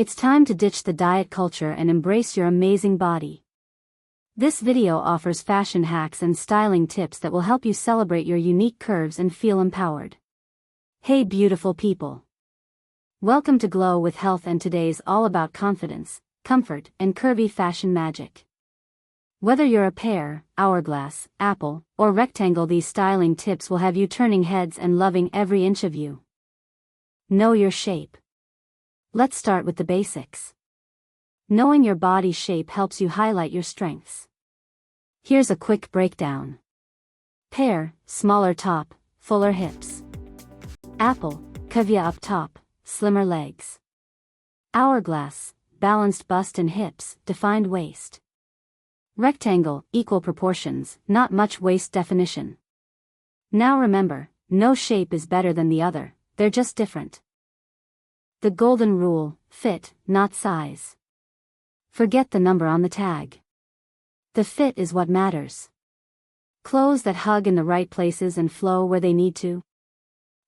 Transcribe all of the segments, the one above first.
It's time to ditch the diet culture and embrace your amazing body. This video offers fashion hacks and styling tips that will help you celebrate your unique curves and feel empowered. Hey beautiful people! Welcome to Glow with Health, and today's all about confidence, comfort, and curvy fashion magic. Whether you're a pear, hourglass, apple, or rectangle, these styling tips will have you turning heads and loving every inch of you. Know your shape. Let's start with the basics. Knowing your body shape helps you highlight your strengths. Here's a quick breakdown. Pear, smaller top, fuller hips. Apple, cavia up top, slimmer legs. Hourglass, balanced bust and hips, defined waist. Rectangle, equal proportions, not much waist definition. Now remember, no shape is better than the other, they're just different. The golden rule: fit, not size. Forget the number on the tag. The fit is what matters. Clothes that hug in the right places and flow where they need to.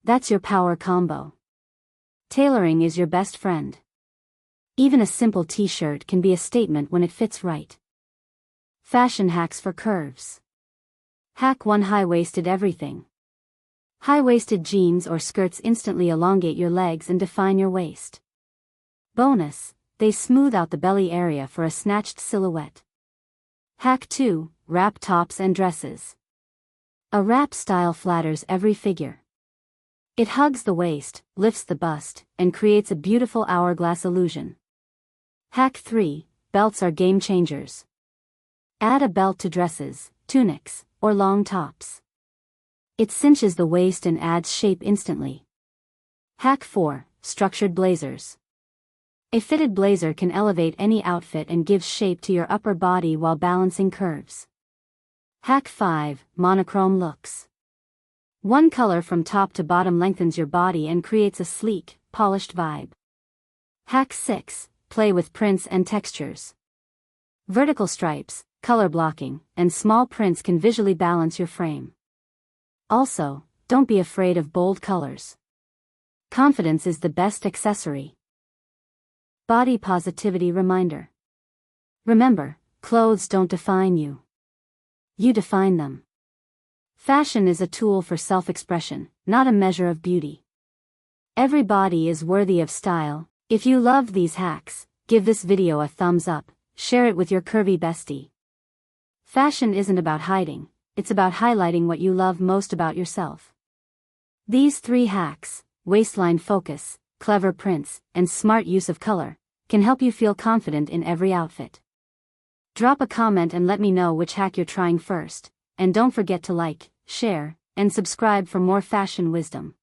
That's your power combo. Tailoring is your best friend. Even a simple t-shirt can be a statement when it fits right. Fashion hacks for curves. Hack 1: high-waisted everything. High-waisted jeans or skirts instantly elongate your legs and define your waist. Bonus: they smooth out the belly area for a snatched silhouette. Hack 2: wrap tops and dresses. A wrap style flatters every figure. It hugs the waist, lifts the bust, and creates a beautiful hourglass illusion. Hack 3: belts are game changers. Add a belt to dresses, tunics, or long tops. It cinches the waist and adds shape instantly. Hack 4: structured blazers. A fitted blazer can elevate any outfit and gives shape to your upper body while balancing curves. Hack 5: monochrome looks. One color from top to bottom lengthens your body and creates a sleek, polished vibe. Hack 6: play with prints and textures. Vertical stripes, color blocking, and small prints can visually balance your frame. Also, don't be afraid of bold colors. Confidence is the best accessory. Body positivity reminder. Remember, clothes don't define you. You define them. Fashion is a tool for self-expression, not a measure of beauty. Every body is worthy of style. If you loved these hacks, give this video a thumbs up, share it with your curvy bestie. Fashion isn't about hiding, it's about highlighting what you love most about yourself. These 3 hacks, waistline focus, clever prints, and smart use of color, can help you feel confident in every outfit. Drop a comment and let me know which hack you're trying first, and don't forget to like, share, and subscribe for more fashion wisdom.